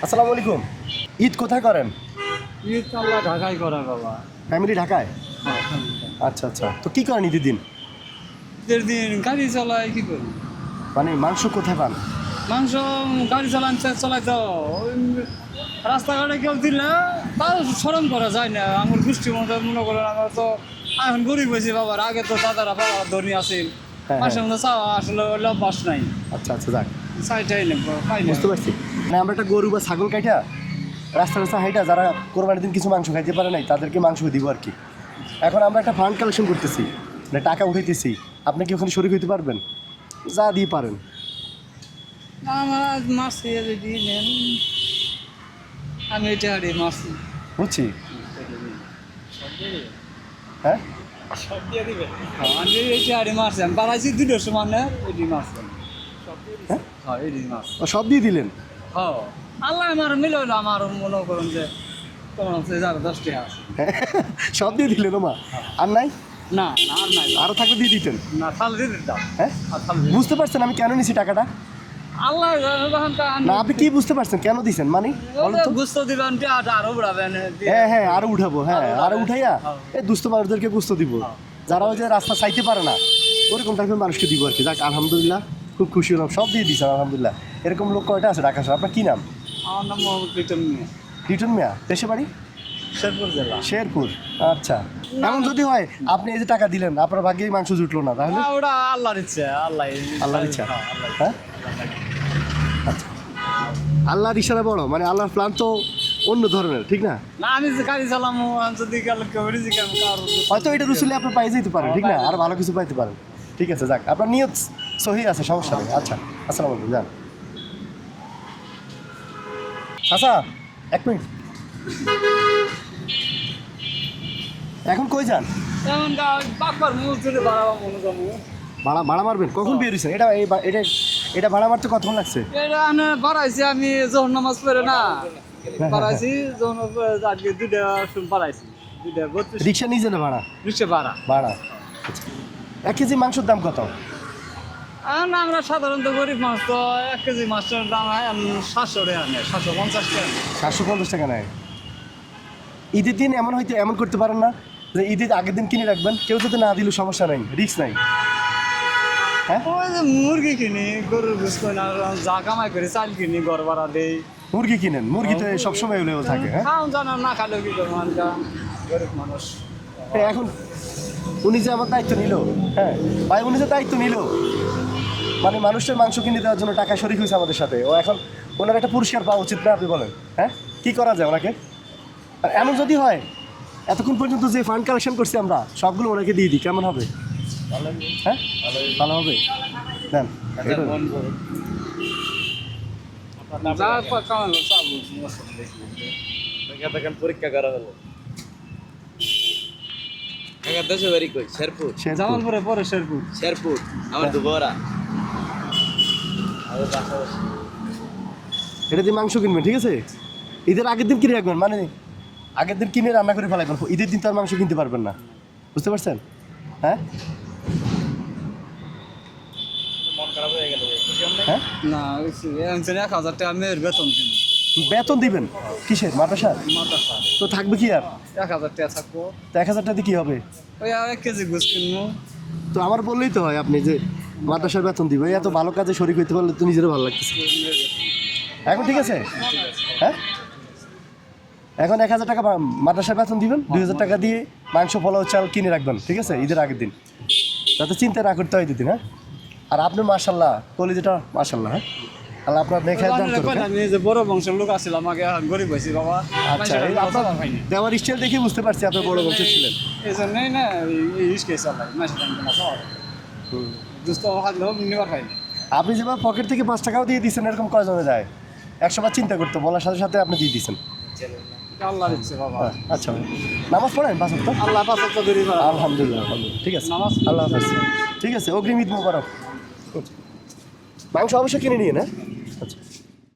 আসসালামু আলাইকুম। ঈদ কোথায় করেন? ঈদ আল্লাহ ঢাকায় করা বাবা। ফ্যামিলি ঢাকায়? হ্যাঁ, আচ্ছা আচ্ছা, তো কি করেন ঈদের দিন? ঈদের দিন গাড়ি চালায় কি করি? মানে মাংস কোথায় পান? মাংস গাড়ি চালাই তো ওই রাস্তাঘাটে কেউ দিলে তাও স্মরণ করা যায় না। আমার গোষ্ঠী মধ্যে মনে করেন আমরা তো এখন গরিব হয়েছি বাবার। আগে তো দাদারা বাবা ধনী আছিল, হ্যাঁ, মাসের মধ্যে চাওয়া আসলে অভ্যাস নাই। আচ্ছা আচ্ছা, যাক চাইটাই না পাই না। বুঝতে পারছি। মানে আমরা একটা গরু বা ছাগল কাইটা রাস্তা হাইটা যারা কোরবানির দিন কিছু মাংস খাইতে পারে নাই তাদেরকে মাংস দিব আর কি। এখন আমরা একটা ফান্ড কালেকশন করতেছি, মানে টাকা উঠাইতেছি। আপনি কি ওখানে শরীক হইতে পারবেন? যা দিয়ে পারেন। আমার মাছ যদি নেন আমি এটা হারি মাছ বুঝছি। হ্যাঁ, আমি এটা হারি মাছ আমি বানাইছি 200 মানে এটি মাছ। হ্যাঁ? হ্যাঁ এটি মাছ। ও সব দিয়ে দিলেন? হ্যাঁ আল্লাহ আমার মিলল আমার মনে করুন যে তোমার হচ্ছে 10 টাকা আছে। সব দিয়ে দিলেন ওমা? আর নাই? না না আর নাই আরও থাকলে দিয়ে দিতেন। না তাহলে দিয়ে দিতাম। হ্যাঁ, আর তাহলে দিয়ে দিতাম। বুঝতে পারছেন আমি কেন নিছি টাকাটা? আল্লাহ যখন না, আপনি কি বুঝতে পারছেন কেন দিছেন? মানে বলেন তো। গুস্ত দিবেন টাকাটা আরো উড়াবেন। হ্যাঁ হ্যাঁ, আরো উঠাবো। হ্যাঁ, আরো আরো উঠাবেন। উঠাইয়া হ্যাঁ। এই দুস্থ মানুষদেরকে গুস্ত দিব, যারা ওই যে রাস্তা চাইতে পারে না ওরকম টাইপের মানুষকে দিব আর কি। যাক আলহামদুলিল্লাহ, খুব খুশি হলাম। সব দিয়ে দিচ্ছেন আলহামদুলিল্লাহ। এরকম লোক কয়টা আছে ঢাকা শহরে? আপনার কি নাম? আমার নাম মোহাম্মদ লিটন মিয়া, লিটন মিয়া। দেশে বাড়ি? শেরপুর জেলা। শেরপুর। আচ্ছা, এমন যদি হয় আপনি এই যে টাকা দিলেন আপনার ভাগ্যেই মাংস জুটলো না, তাহলে? ওটা আল্লাহর ইচ্ছা। আল্লাহর ইচ্ছা। হ্যাঁ, আল্লাহর ইচ্ছা। হ্যাঁ, আচ্ছা। আল্লাহর ইশারা বড়, মানে আল্লাহর প্ল্যান তো অন্য ধরনের, ঠিক না? না আমি যে গাড়ি চালামো যদি কাল কেউ রিজিক আমি কারো হয়তো এটা রুসুলে আপনি পাই যেতে পারেন, ঠিক না? আর ভালো কিছু পাইতে পারেন। ঠিক আছে, যাক আপনার নিয়ত সহি আছে, সমস্যা নেই। আচ্ছা, আসসালামু আলাইকুম, যান। আচ্ছা, এক মিনিট, এখন কই যান? এমন বাপার মুখ তুলে বাড়াবো মনে করবো। ভাড়া ভাড়া মারবেন? কখন বের হয়েছেন? এটা এটা ভাড়া মারতে কতক্ষণ লাগছে? এটা আমি বাড়াইছি, আমি যখন নামাজ পড়ে না হ্যাঁ। বাড়াইছি, যখন আজকে 2টা বাড়াইছি, 2টা 32 রিক্সা নিয়ে না ভাড়া? রিক্সা ভাড়া। ভাড়া। আচ্ছা। 1 কেজি মাংসের দাম কত? আর আমরা সাধারণত গরিব মানুষ তো 1 কেজি মাছের দাম হয় 700 টাকা নেয়, 750 টাকা। 750 টাকা নেয়। ঈদের দিন এমন করতে পারেন না যে ঈদের আগের দিন কিনে রাখবেন, কেউ যদি না দিল সমস্যা নাই, রিস্ক নাই। হ্যাঁ, ওই যে মুরগি কিনি, গরুর গোস করি না, যা কামাই করি চাল কিনি, ঘর ভাড়া দেই। মুরগি কিনেন? মুরগি তো সবসময় এভেলেবল থাকে। হ্যাঁ, খাওয়ান জানা না খালেও কি করবো, গরিব মানুষ। এখন উনি যে আমার দায়িত্ব নিল, হ্যাঁ ভাই, উনি যে দায়িত্ব নিল, মানে মানুষের মাংস কিনে দেওয়ার জন্য টাকা শরিক হয়েছে আমাদের সাথে, ও এখন ওনার একটা পুরস্কার পাওয়া উচিত না? আপনি বলেন। হ্যাঁ, কি করা যায় ওনাকে? আর এমন যদি হয় এতক্ষণ পর্যন্ত যে ফান্ড কালেকশন করছি আমরা সবগুলো ওনাকে দিয়ে দিই, কেমন হবে? হ্যাঁ, ভালো হবে। দেন এটা দেন। যা কামাই চাবো পরীক্ষা করা হলো দেশে বাড়ি কই? শেরপুর। শেরপুর। জামালপুরে পরে শেরপুর। শেরপুর আমার দুবরা। এটা দিয়ে মাংস কিনবেন, ঠিক আছে? ঈদের আগের দিন কিনে রাখবেন, মানে আগের দিন কিনে রান্না করে ফেলাইবেন। ঈদের দিন তো আর মাংস কিনতে পারবেন না, বুঝতে পারছেন? হ্যাঁ মন খারাপ হয়ে গেল। হ্যাঁ, না 1000 টাকা মেয়ের বেতন দিন। বেতন দিবেন কিসের? মাদ্রাসা? মাদ্রাসা তো থাকবে কি আর? 1000 টাকা থাকবো। তো 1000 টাকা দিয়ে কি হবে? ওই 1 কেজি গোস কিনবো। তো আমার বললেই তো হয়, আপনি যে মাদ্রাসার বেতন দিবে, এত ভালো কাজে শরিক হইতে পারলে তো নিজেরও ভালো লাগতেছে। এখন ঠিক আছে? হ্যাঁ, এখন 1000 টাকা মাদ্রাসার বেতন দিবেন, 2000 টাকা দিয়ে মাংস, পোলাও, চাল কিনে রাখবেন, ঠিক আছে? ঈদের আগের দিন যাতে চিন্তা না করতে হয় দিন। হ্যাঁ, আর আপনি মাশাল্লাহ কলিজাটা মাশাল্লাহ। হ্যাঁ, আল্লাহ আপনার নেখায় দান করুন। হ্যাঁ? আমি যে বড় বংশের লোক আছিলাম, আমাকে গরিব হয়েছি বাবা। আচ্ছা, এই আপনার দেওয়ার স্টাইল দেখে বুঝতে পারছি আপনি বড় বংশের ছিলেন। এই জন্যই না ইস্কে চালাই মাসে দুস্থ থাকলেও নিবার পাইনি। আপনি যেভাবে পকেট থেকে 5 টাকাও দিয়ে দিচ্ছেন, এরকম কয়জনে যায়? 100 বার চিন্তা করতে বলার সাথে সাথে আপনি দিয়ে দিচ্ছেন। আল্লাহ দিচ্ছে বাবা। আচ্ছা ভাই, নামাজ পড়েন 5 ওয়াক্ত? আল্লাহ 5 ওয়াক্ত ধরে আলহামদুলিল্লাহ, আলহামদুলিল্লাহ, ঠিক আছে। নামাজ আল্লাহ হাফেজ। ঠিক আছে, অগ্রিম ঈদ মোবারক। মাংস অবশ্যই কিনে নিয়ে না।